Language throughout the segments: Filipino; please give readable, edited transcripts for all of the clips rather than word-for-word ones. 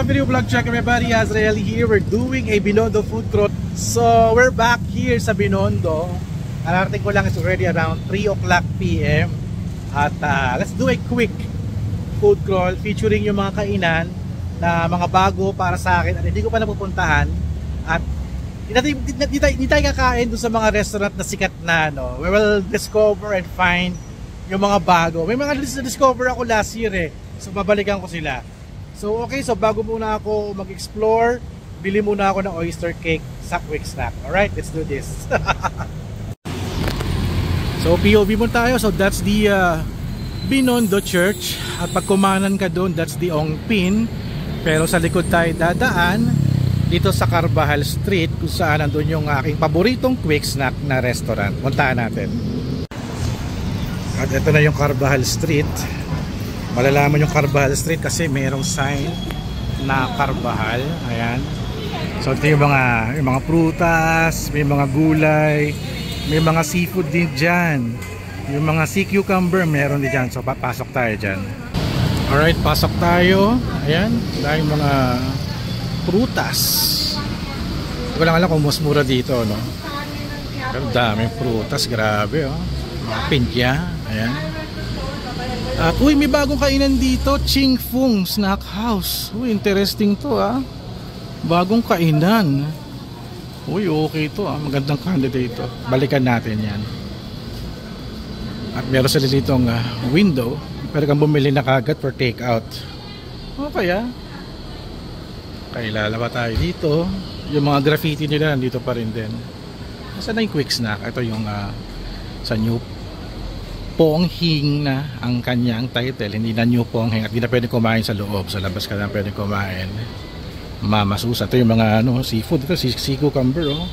up, video vlog check everybody? Azrael here. We're doing a Binondo food crawl. So we're back here sa Binondo. Ang ko lang is already around 3 o'clock PM. At let's do a quick food crawl featuring yung mga kainan na mga bago para sa akin at hindi ko pa napupuntahan. At hindi tayo kakain doon sa mga restaurant na sikat na, no? We will discover and find yung mga bago. May mga discover ako last year eh. So babalikan ko sila. So okay, so bago muna ako mag-explore, bili muna ako ng oyster cake sa Quick Snack. Alright, let's do this. So POV mo tayo. So that's the Binondo Church. At pag kumanan ka doon, that's the Ongpin. Pero sa likod tayo dadaan dito sa Carvajal Street, kung saan nandun yung aking paboritong Quick Snack na restaurant. Puntahan natin. At ito na yung Carvajal Street. Malalaman yung Carvajal Street kasi mayroong sign na Carvajal. Ayan. So ito yung mga prutas, may mga gulay, may mga seafood din dyan. Yung mga sea cucumber meron din dyan. So papasok tayo dyan. Alright, pasok tayo. Ayan, dahil mga prutas. Hindi ko lang alam kung mas mura dito, no? Pero daming prutas, grabe, oh. Mga pinya, ayan. At uy, may bagong kainan dito, Ching Fung Snack House. Uy, interesting to, ah. Bagong kainan. Uy, okay to, ah. Magandang candidate to. Balikan natin yan. At meron sila ditong window. Pero kang bumili na kagad for take out. Okay, ah. Kailala ba tayo dito? Yung mga graffiti nila nandito pa rin din. Nasaan na yung Quick Snack? Ito yung sa New Ponghing na ang kanyang title. Hindi na New Ponghing at hindi na pwede kumain sa loob. Sa labas ka na pwede kumain. Mama Susa. Ito yung mga seafood. Ito sea cucumber, oh.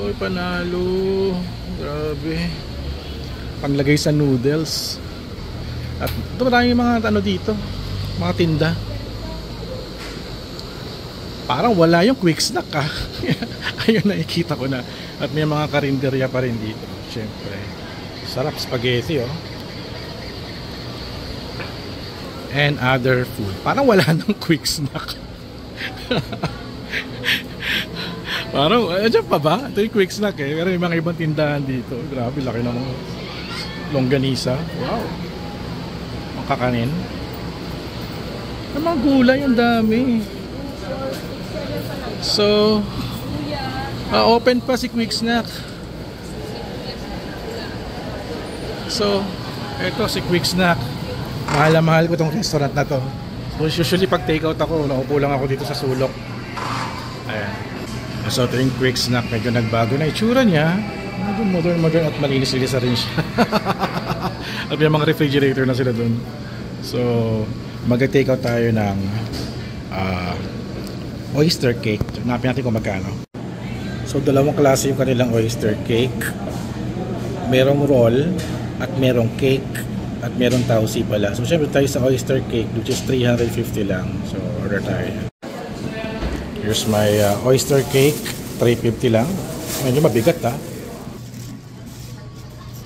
Uy, panalo. Grabe. Panglagay sa noodles. At ito maraming mga dito. Mga tinda. Parang wala yung Quick Snack, ah. Ayun, nakikita ko na. At may mga karinderya pa rin dito. Siyempre. Sarap spaghetti, oh. And other food. Parang wala ng Quick Snack. Parang, dyan pa ba? Ito yung Quick Snack, eh. Pero may mga ibang tindahan dito. Grabe, laki ng longganisa. Wow. Ang kakanin. Ang mga gulay, ang dami. So, open pa si Quick Snack. So, eto si Quick Snack. Mahal na mahal ko tong restaurant na to. So, usually pag take out ako, naupo lang ako dito sa sulok. Ayan. So, ito yung Quick Snack. Medyo nagbago na itsura niya. Medyo modern at malinis-linis rin siya. At may mga refrigerator na sila dun. So, mag-take out tayo ng oyster cake. Hanapin natin kung magkano. So, dalawang klase yung kanilang oyster cake. Merong roll at merong cake at merong tausi pala. So syempre tayo sa oyster cake, which is 350 lang. So order tayo. Here's my oyster cake, 350 lang. Medyo mabigat, ha.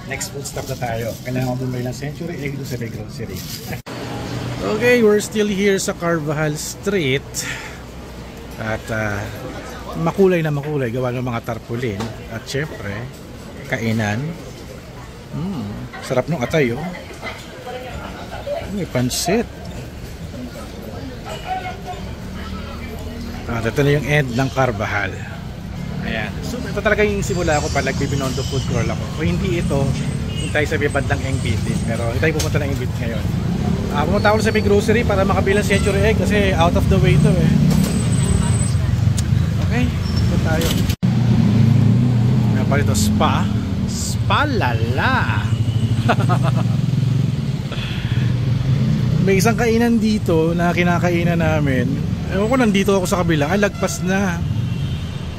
Next food stop na tayo. Kailangan bumili ng Century Egg doon sa may grocery. Okay, we're still here sa Carvajal Street. At makulay na makulay gawa ng mga tarpaulin. At syempre kainan. Sarap ng atay, oh. May pansit. At ito na yung end ng Carvajal. Ayan. So ito talaga yung simula ko pag nagbibinondo food crawl ako. Kung hindi ito, yung tayo sa bandang NBT. Pero ito tayo pumunta ng NBT ngayon. Pumunta ako sa may grocery para makabilang Century Egg kasi out of the way ito, eh. Okay, ito tayo. Nga pa ito, spa. Palala. May isang kainan dito na kinakainan namin. Ewan ko, nandito ako sa kabila. Ay, lagpas na.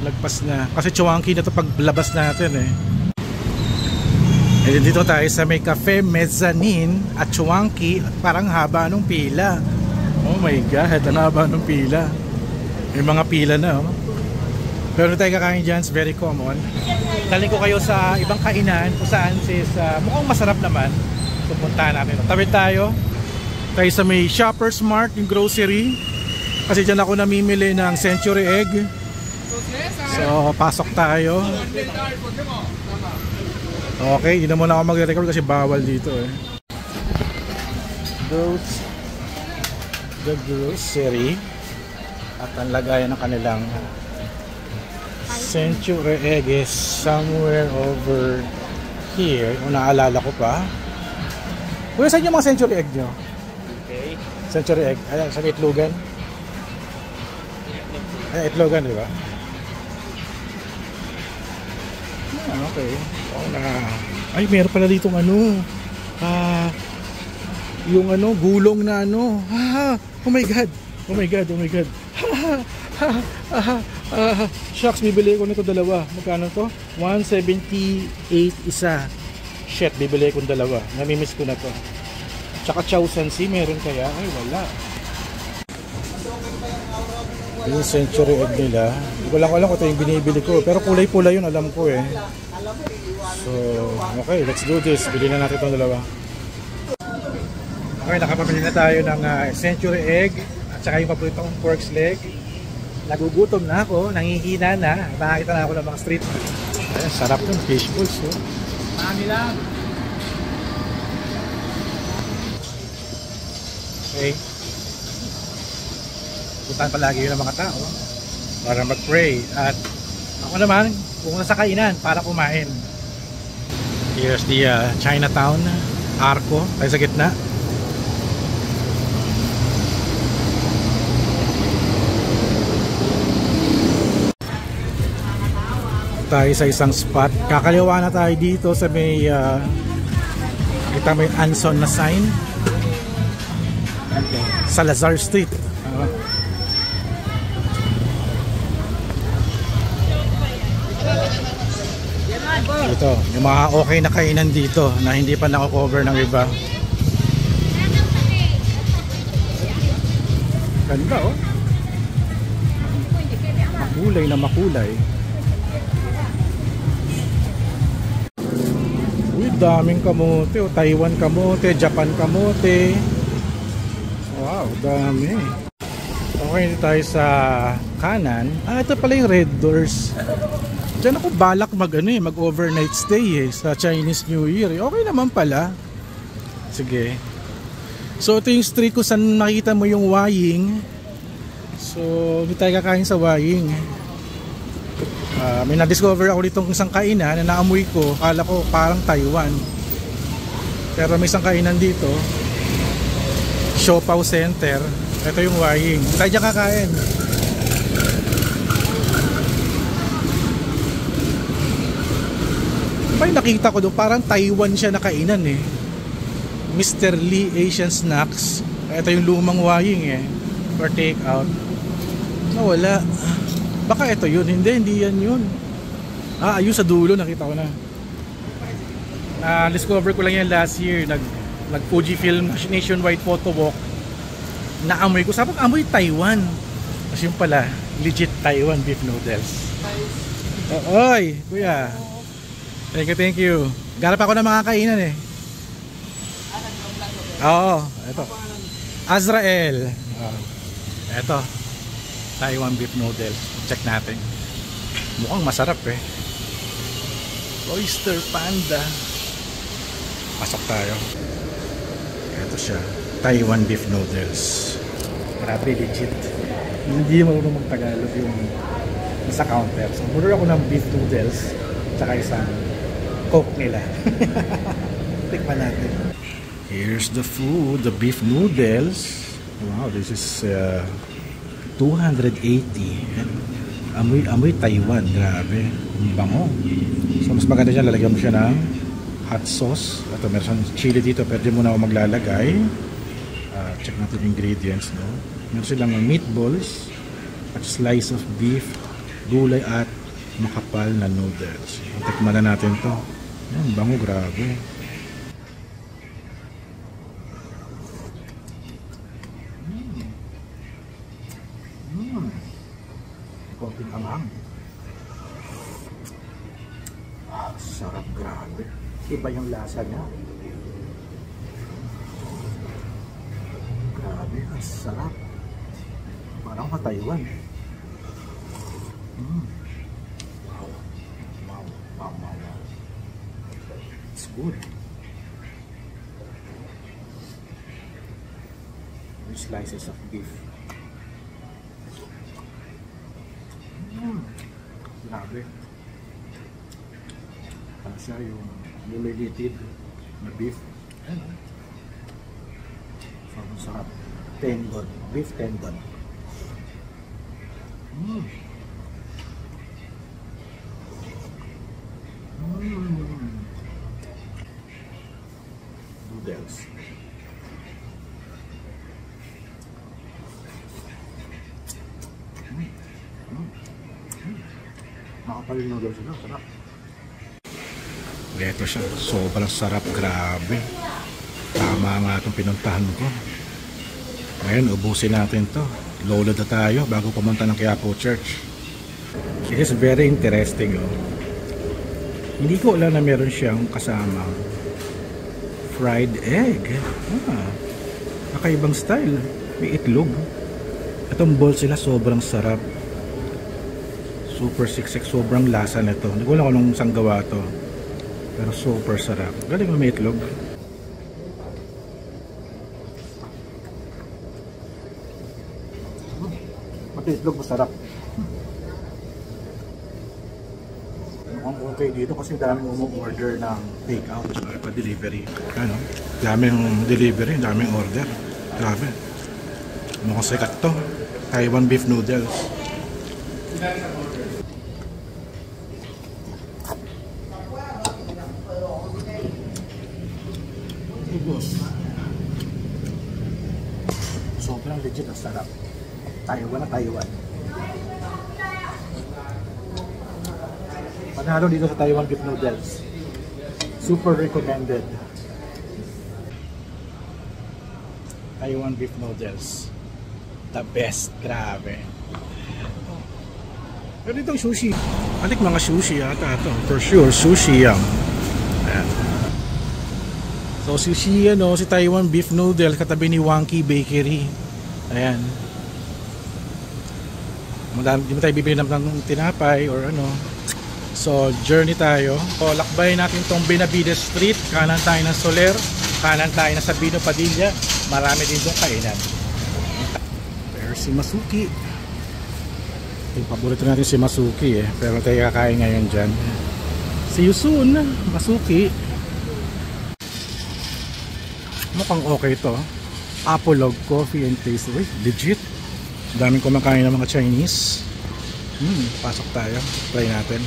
Lagpas na. Kasi chowangki na to paglabas natin, eh. And dito tayo sa may cafe mezzanine at chowangki. Parang haba nung pila. Oh my God, ang haba nung pila. May mga pila na, oh. Pero tayo kakain dyan, it's very common. Dalhin ko kayo sa ibang kainan kung saan mukhang masarap naman. Pupuntahan natin. Tawid tayo. Tayo sa may Shoppers Mart, yung grocery. Kasi dyan ako namimili ng century egg. So pasok tayo. Okay, hindi na muna ako mag-record kasi bawal dito eh. Goats, the grocery. At ang lagayan ng kanilang century egg is somewhere over here. Kung naalala ko pa. Kuya, saan yung mga century egg nyo? Okay. Century egg. Ayan, sa itlogan. Ayan, itlogan, di ba? Ah, okay. Ay, meron pala ditong ano. Yung ano, gulong na ano. Oh my God. Oh my God, oh my God. Shucks, bibili ko nito dalawa. Magkano to? 178 isa. Shit, bibili ko dalawa. Namimiss ko na to. Tsaka chow sansi, meron kaya? Ay, wala. Yung century egg nila. Hindi ko lang alam kung ito yung binibili ko. Pero kulay-pula yun, alam ko eh. So, okay, let's do this. Bili na natin itong dalawa. Okay, nakapamili na tayo ng century egg. At saka yung paborito kong pork's leg. Nagugutom na ako, nangihina na. Nakakita na ako ng mga street food. Ayan, sarap nun, fish balls. So. Marami lang. Okay. Puntahan palagi yun ng mga tao para mag-pray. At ako naman, pumunta sa kainan para kumain. Here's the Chinatown Arco, tayo sa gitna. Tayo sa isang spot. Kakaliwa na tayo dito sa may kita may Anson na sign. Salazar Street. Ito, yung mga okay na kainan dito na hindi pa nako-cover ng iba. Ganda oh. Makulay na makulay. Uy, daming kamote. Oh. Taiwan kamote, Japan kamote. Wow, dami. Okay, tayo sa kanan. Ito pala yung Red Doors. Diyan ako balak mag-overnight stay sa Chinese New Year. Okay naman pala. Sige. So ito yung street ko saan makita mo yung Waying. So hindi tayo kakain sa Waying. May na-discover ako ditong isang kainan na naamoy ko. Akala ko parang Taiwan. Pero may isang kainan dito. Siopao Center. Ito yung Waying. Tayo dyan kakain. May nakita ko doon, parang Taiwan siya na kainan eh. Mr. Lee Asian Snacks. Ito yung lumang Waying eh. For take out. Nawala. Baka ito yun. Hindi yan yun. Ayun sa dulo, nakita ko na. Discover ko lang yan last year. Nag Fujifilm nationwide photo walk. Naamoy ko. Sabi ko, amoy Taiwan. Kasi yung pala, legit Taiwan beef noodles. Oy, kuya. Thank you. Garap ako ng mga kainan eh. Oo, ito. Azrael. Ito. Taiwan beef noodles. Check natin. Mukhang masarap eh. Oyster Panda. Pasok tayo. Ito siya. Taiwan beef noodles. Grabe, legit. Hindi marunong mag-Tagalog yung sa counter. So, muna ako ng beef noodles. Tsaka isang Coke nila. Tikman natin. Here's the food, the beef noodles. Wow, this is 280. Amoy Taiwan, grabe. Ang bango. So mas maganda dyan, lalagyan mo siya ng hot sauce. Ito, meron chili dito, pwede mo na ako maglalagay. Check natin yung ingredients, no? Meron silang meatballs at slice of beef, gulay at makapal na noodles. Tikman na natin to. Ang bango, grabe. Konting anghang. Sarap, grabe. Iba yung lasa niya. Grabe, ang sarap. Parang ka Taiwan. Wow. It's good. Slices of beef. Grabe. Parang siya yung lumilited na beef. Sobrang sarap. Tendon. Beef tendon. Noodles. Makapal yung noodles nila, sarap. Ito siya, sobrang sarap, grabe. Tama nga itong pinuntahan ko. Ngayon, ubusin natin to. Lolo na tayo bago pumunta ng Quiapo Church. This is very interesting. Oh. Hindi ko alam na meron siyang kasamang fried egg. Kakaibang style. May itlog. Itong bowl sila sobrang sarap. Super siksik, sobrang lasa nito. Hindi ko alam kung anong saan gawa to. Pero super sarap. Galing mo may itlog. Pati itlog masarap. Mukhang okay dito kasi daming umu-order ng take-out at pa-delivery. Ano? Daming delivery, daming order. Grabe. Mukhang sikat to. Taiwan beef noodles. Sobrang legit ang sarap. Taiwan na Taiwan. Panalo dito sa Taiwan beef noodles. Super recommended. Taiwan beef noodles. The best. Grabe. Pero itong sushi. Alik mga sushi yata ito. For sure, sushi yan. Ayan. So si Taiwan beef noodles katabi ni Wonky Bakery. Ayan. Hindi mo tayo bibili ng tinapay or ano. So journey tayo. So lakbayin natin tong Benavides Street. Kanan tayo ng Soler. Kanan tayo na Sabino Padilla. Marami din itong kainan. Pero si Masuki. Yung paborito natin si Masuki eh. Pero tayo kakain ngayon dyan. See you soon, Masuki. Mukhang okay to. Apolog Coffee and Pastry. Legit. Daming kumakain ng mga Chinese. Pasok tayo. Try natin.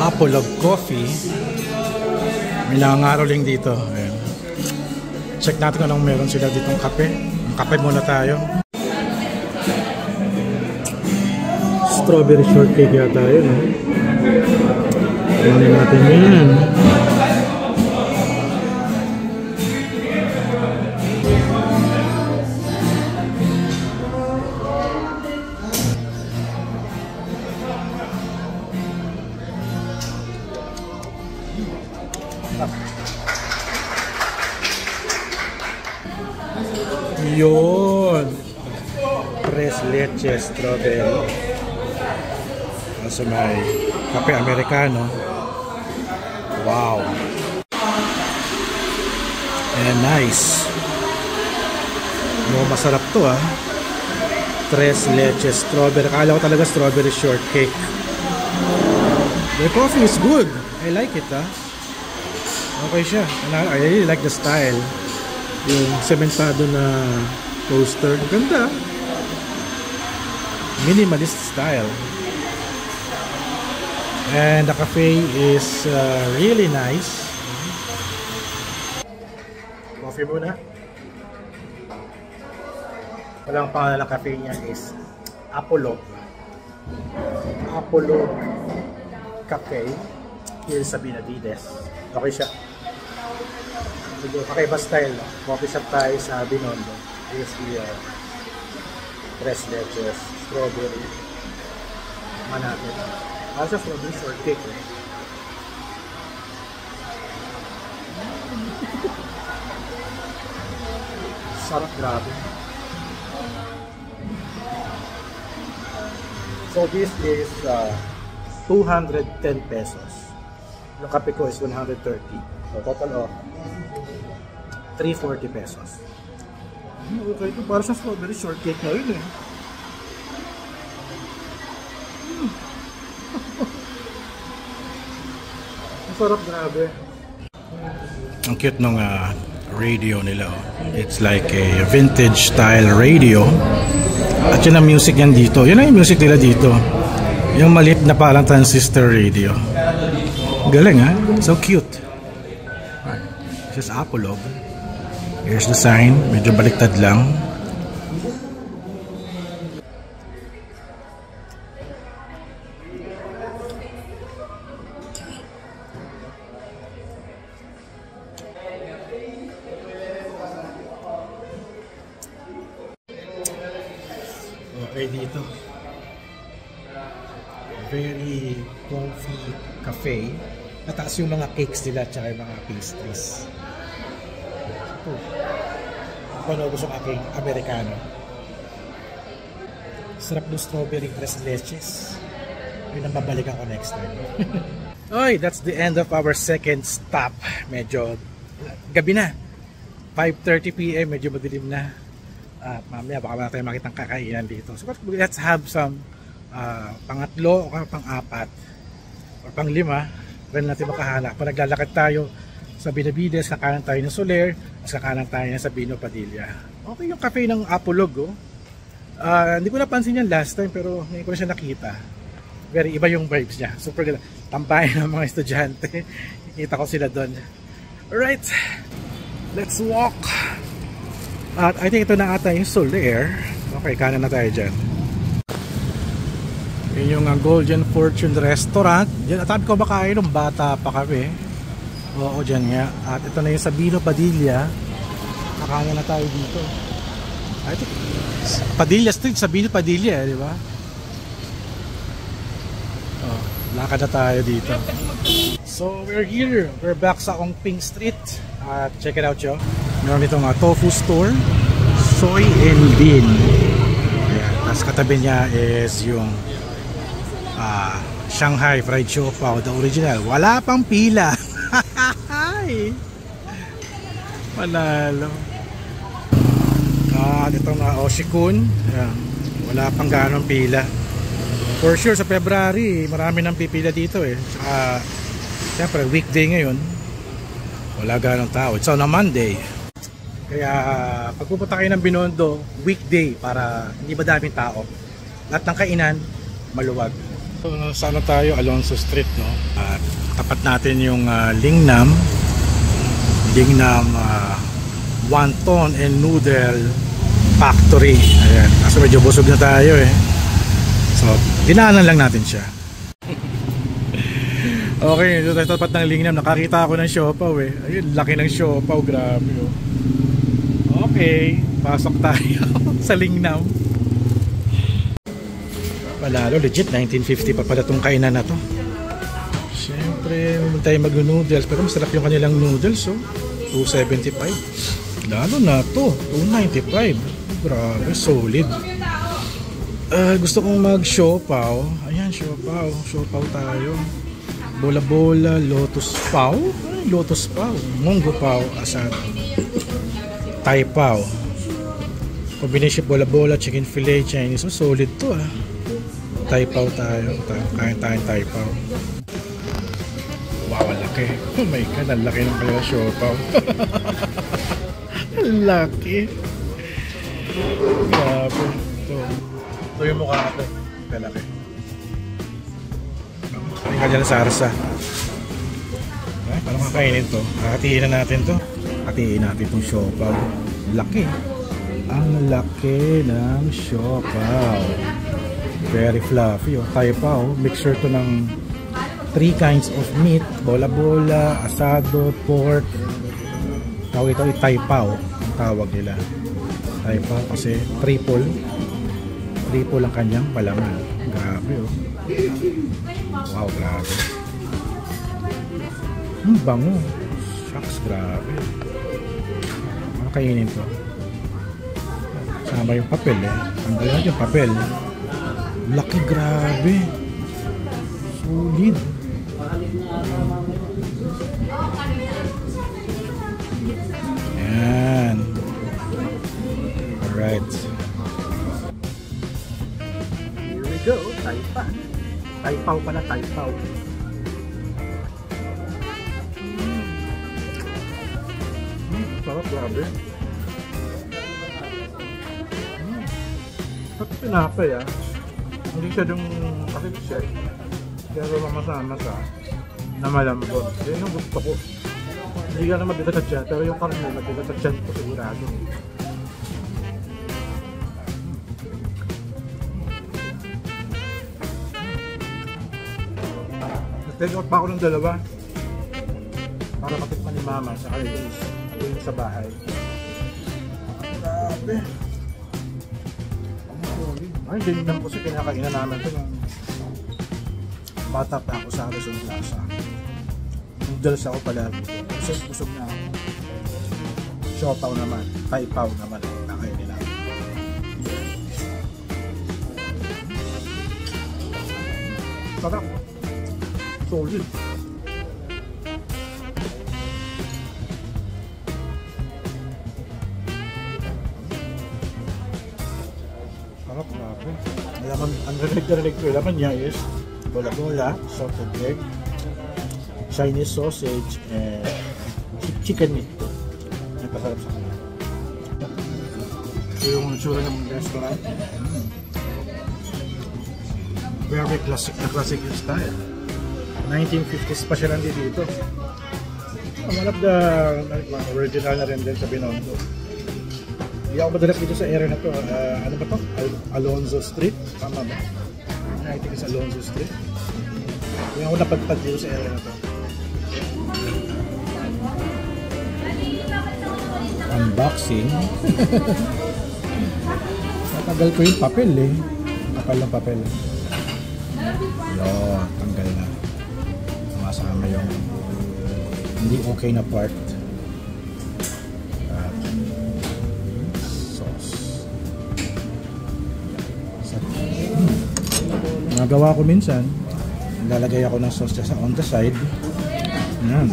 Apolog Coffee. May nangangaroling dito. Ayan. Check natin kung anong meron sila ditong kape. Kape muna tayo. Strawberry shortcake yata yun, no? Kunin natin yan. Yun. Tres leche strawberry. Also may kape americano. Wow. And nice. Masarap to ah. Tres leche strawberry. Akala ko talaga strawberry shortcake. The coffee is good. I like it ah. Okay siya. I really like the style. Yung sementado na toaster. Ganda. Minimalist style. And the cafe is really nice. Coffee muna. Walang pangalan ng cafe niya is Apolog. Apolog Cafe. Here sa Benavides. Okay siya. Kakaiba style. Coffee shop tayo sa Binondo. Here's the Tres Leches Strawberry. Tikman natin. Asa strawberry shortcake. Sarap, grabe. So this is 210 pesos. Yung kape ko is 130. So total of 340 pesos. Okay, ito para sa strawberry shortcake na yun eh. Ang sarap, grabe. Ang cute nung radio nila. It's like a vintage style radio. At yun ang music yan dito. Yun ang yung music nila dito. Yung maliit na parang transistor radio. Galing ha? So cute. This is Apolog. Here's the sign. Medyo baliktad lang. Okay dito. Very coffee cafe. Mataas yung mga cakes nila at yung mga pastries. Ito. Ano gusto ng aking Amerikano. Sarap ng strawberry tres leches. Yun ang babalikan ko next time. Oy, that's the end of our second stop. Medyo gabi na. 5:30 PM, medyo madilim na. At mamaya baka wala tayong makitang kakainan dito. So let's have some pangatlo o pang-apat or pang-lima. Pwede natin makahanap. Pag naglalakad tayo sa Benavides, kakanan tayo ng Soler, at kakanan tayo ng Sabino Padilla. Okay yung cafe ng Apolog. Hindi ko napansin yan last time pero ngayon ko na siya nakita. Very iba yung vibes niya. Super ganda. Tambayan ng mga estudyante. Nakita ko sila doon. Alright. Let's walk. At I think ito na ata yung Soler. Okay, kanan na tayo dyan. Yun yung Golden Fortune Restaurant. Diyan, at sabi ko ba kain nung bata pa kami. Oo, dyan nga. At ito na yung Sabino Padilla. Kakanan na tayo dito. I think Padilla Street, Sabino Padilla, di ba? Oh, lakad na tayo dito. So, we're here. We're back sa Ongping Street. At check it out, yo. Meron itong tofu store. Soy and bean. Ayan. Tapos katabi niya is yung Shanghai fried siopaw, the original. Wala pang pila. Panalo. At itong Oshikun. Ayan. Wala pang ganong pila. For sure sa February marami nang pipila dito eh. Siyempre weekday ngayon. Wala ganong tao. It's on a Monday. Kaya pag pupunta kayo ng Binondo, weekday para hindi madaming tao. Lahat ng kainan maluwag. So, sana tayo Alonso Street, no? At tapat natin yung Lingnam Wonton and Noodle Factory. Ayan, kasi medyo busog na tayo eh. So, dinaanan lang natin siya. Okay, ito tayo tapat ng Lingnam. Nakakita ako ng siopaw eh. Ayun, laki ng siopaw, grabe oh. Okay, pasok tayo sa Lingnam. Palalo, legit 1950 pa pala itong kainan na to. Siyempre, huwag tayo mag-noodles. Pero masarap yung kanilang noodles, oh. 275. Lalo na to, 295. Grabe, solid. Gusto kong mag-siopaw. Ayan, siopaw. Siopaw tayo. Bola-bola, lotus paw. Lotus paw. Munggo paw, asado. Thai paw. Combination bola-bola, chicken fillet, Chinese. Oh, solid to ah. Thai paw tayo. Kain tayong Thai paw. Wow, laki. Oh my God, ang laki ng kaya siopaw. Laki. Grabe. Ito yung mukha ito. Kalaki. Ay, kanya sa sarsa. Ay, parang kakainin to. Hatiin na natin to. Hatiin natin itong siopaw. Laki. Ang laki ng siopaw. Very fluffy. Oh. Thai paw. Mixture to ng 3 kinds of meat. Bola-bola, asado, pork. Tawag ito ay Thai paw. Ang tawag nila. Thai paw kasi triple. Triple ang kanyang palaman. Grabe. grabe oh. Wow, grabe. Bango. Shucks, grabe. Ano kainin to? Sama yung papel eh. Ang galing yung papel. Laki, grabe. Solid. Yan. Alright. Here we go. Taipan. Taipaw pala, taipaw. Sarap, grabe. Pati pinapay ah. Hindi siya yung pakitsek. Pero mamasa-masa na malambot. Yan yung gusto ko. Hindi ka na mabigat at siya. Pero yung karne mabigat at siya ko sigurado. Take out pa ako ng dalawa. Para matikman ni mama sa Carlos. Yung sa bahay. Grabe. Ay, hindi naman kasi kinakainan namin ito nung bata pa ako sa Arizona Plaza. Noodles ako palagi. Busog na ako. Siopaw naman. Taipaw naman. Nakain nila. Sarap. Solid. Sarap, grabe. Ang rinig ko, laman niya is bola-bola, salted egg, Chinese sausage, and chicken meat. Nagpasarap sa kanila. Ito yung tsura ng restaurant. Very classic na classic yung style. 1950s pa siya nandito dito. One of the original na rin din sa Binondo. Hindi ako madalas dito sa area na to. Ano ba to? Alonzo Street? Tama ba? I think it's Alonzo Street. Hindi ako napadpad dito sa area na to. Unboxing. Natagal ko yung papel eh. Kapal ng papel. Yun, tanggal na. Masama yung hindi okay na part. Sauce. Nagawa ko minsan, lalagay ako ng sauce sa on the side. Yan.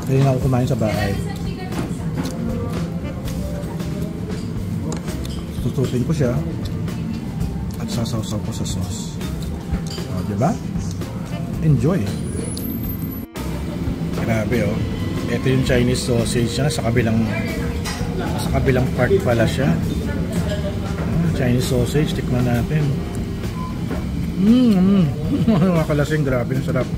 Kaya na ako kumain sa bahay. Tutupin ko siya at sasawsaw ko sa sauce. O, diba? Enjoy! Grabe oh. Ito yung Chinese sausage na sa kabilang part pala siya. Chinese sausage, tikman natin. Mga kalasing, grabe, ang sarap.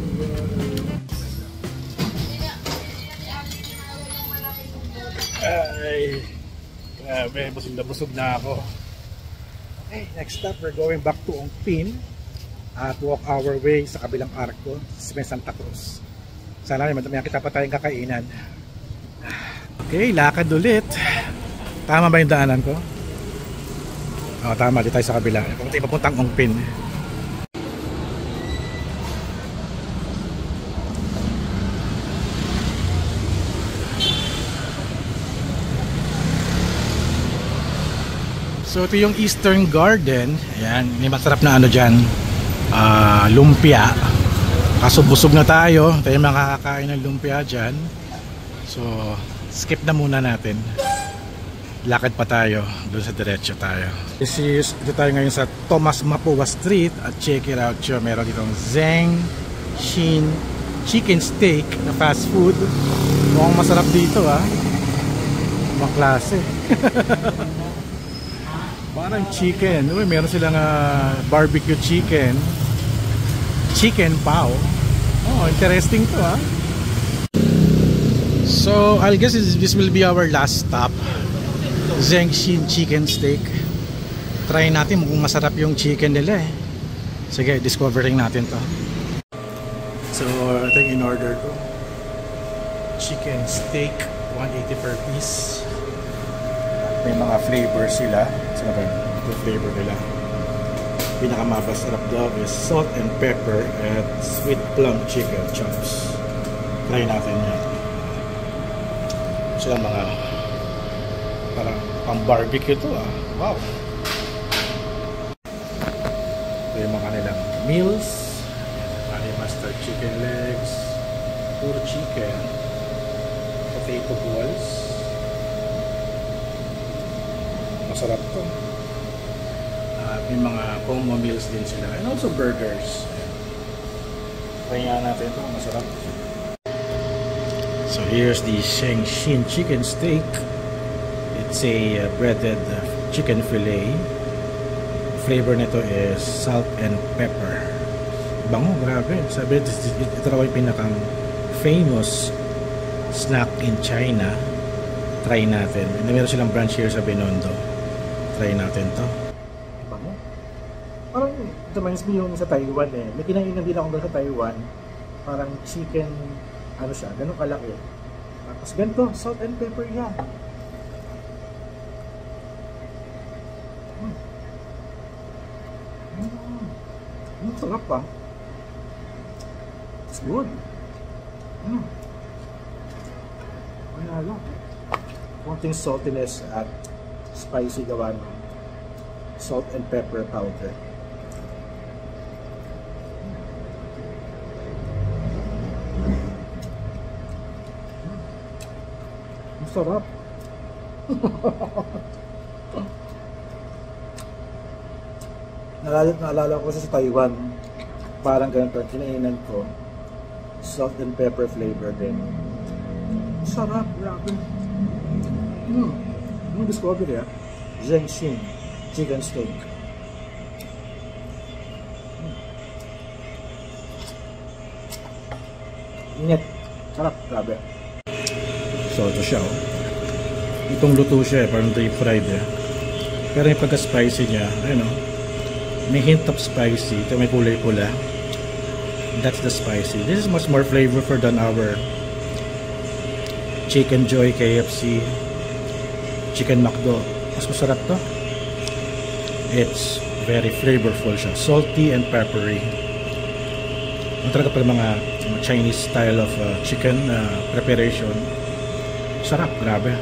Ay, grabe, busog na ako. Okay, next stop, we're going back to Ongpin at walk our way sa kabilang arko sa Santa Cruz. Sana naman kita pa tayong kakainan. Okay, lakad ulit. Tama ba yung daanan ko? Oo, tama, di tayo sa kabila. Kung tayo papuntang Ongpin. So ito yung Eastern Garden. Ayan, may masarap na ano dyan, lumpia. Kaso busog na tayo makakakain ng lumpia dyan. So skip na muna natin. Lakad pa tayo, doon sa diretso tayo. Dito tayo ngayon sa Tomas Mapua Street. At check it out siya, meron ditong Zeng Shin Chicken Steak na fast food. Mukhang masarap dito ah. Mga klase. Parang chicken. Uy, meron silang barbecue chicken. Chicken pao. Oh, interesting to ah. So, I guess this will be our last stop. Zeng Shin Chicken Steak. Try natin kung masarap yung chicken nila eh. Sige, discovering natin to. So, I think in order ko, chicken steak, 180 per piece. May mga flavor sila. Saan ba yung flavor nila? pinakamasarap daw is salt and pepper at sweet plum chicken chops. Try natin yan. Sila mga parang pang barbecue to ah. Wow. Ito yung mga kanilang meals. Honey mustard chicken legs, puro chicken, potato balls. Masarap to. May mga combo meals din sila and also burgers. Try nga natin ito, masarap. So here's the Shengshin chicken steak. It's a breaded chicken fillet. Flavor nito is salt and pepper. Bango, grabe. Sabi ito raw yung pinakang famous snack in China. Try natin. Meron silang branch here sa Binondo. Try natin to. Parang it reminds me yung sa Taiwan eh. May kinainan din ako sa Taiwan. Parang chicken, ano siya, ganun kalaki. Tapos ganito, salt and pepper yan. Sarap pa. It's good. Manalo. Konting saltiness at spicy gawa ng salt and pepper powder. Sarap. Naalala ko sa Taiwan, parang ganito, kinainan ko, salt and pepper flavor din. Sarap, grabe. Yung discovery ah, Shengshin chicken steak. Init. Sarap, grabe. So ito siya oh. Itong luto siya parang deep fried eh. Pero yung pagka-spicy niya, ayun oh, may hint of spicy. Ito may kulay pula. That's the spicy. This is much more flavorful than our Chicken Joy KFC, Chicken McDo. Mas masarap to. It's very flavorful siya. Salty and peppery. Ang talaga pala mga Chinese style of chicken preparation. Sarap, grabe.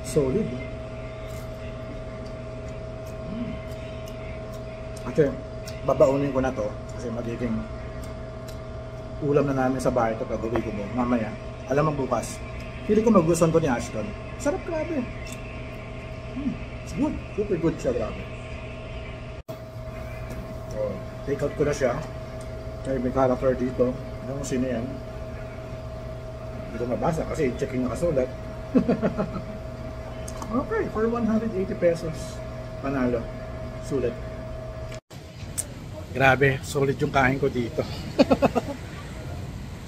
Solid. Okay, babaunin ko na to kasi magiging ulam na namin sa bahay ito pag-uwi ko mo mamaya. Alam mo bukas. Pili ko magustuhan ko ni Ashton. Sarap, grabe. It's good. Super good siya, grabe. So, take out ko na siya. Kaya may character dito. Alam mo sino yan? Hindi ko mabasa kasi checking nakasulat. Okay, for 180 pesos. Panalo. Sulit. Grabe, solid yung kain ko dito.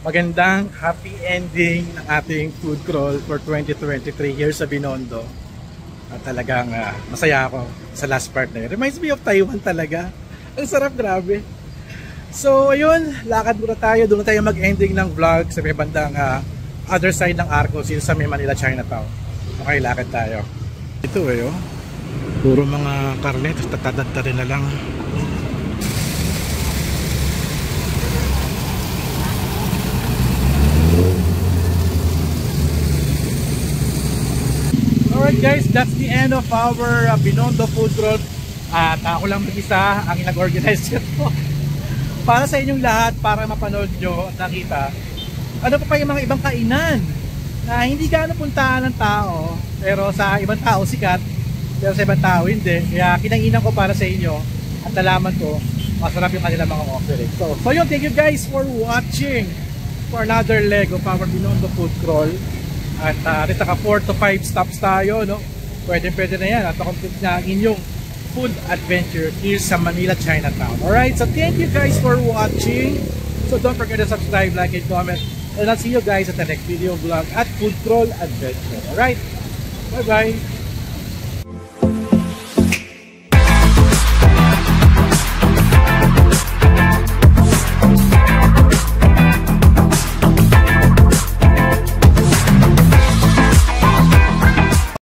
Magandang happy ending ng ating food crawl for 2023 here sa Binondo. At talagang masaya ako sa last part na yun. Reminds me of Taiwan talaga. Ang sarap, grabe. So ayun, lakad muna tayo. Doon na tayo mag-ending ng vlog sa may bandang other side ng Arcos, sa may Manila, Chinatown. Okay, lakad tayo. Ito eh, oh. Puro mga karne, tapos tatadanta rin na lang. Alright guys, that's the end of our Binondo food crawl. At ako lang mag-isa ang nag-organize ito. Para sa inyong lahat, para mapanood nyo at nakita ano pa yung mga ibang kainan na hindi gaano puntahan ng tao, pero sa ibang tao sikat, pero sa ibang tao hindi. Kaya kinainan ko para sa inyo at nalaman ko masarap yung kanilang mga offering. So yun, thank you guys for watching for another leg of our Binondo food crawl. At dito ka 4 to 5 stops tayo, no? Pwede na yan at complete na ang inyong food adventure here sa Manila, Chinatown. Alright, so thank you guys for watching. So don't forget to subscribe, like, and comment. And I'll see you guys at the next video vlog at Food Crawl Adventure. Alright, bye bye.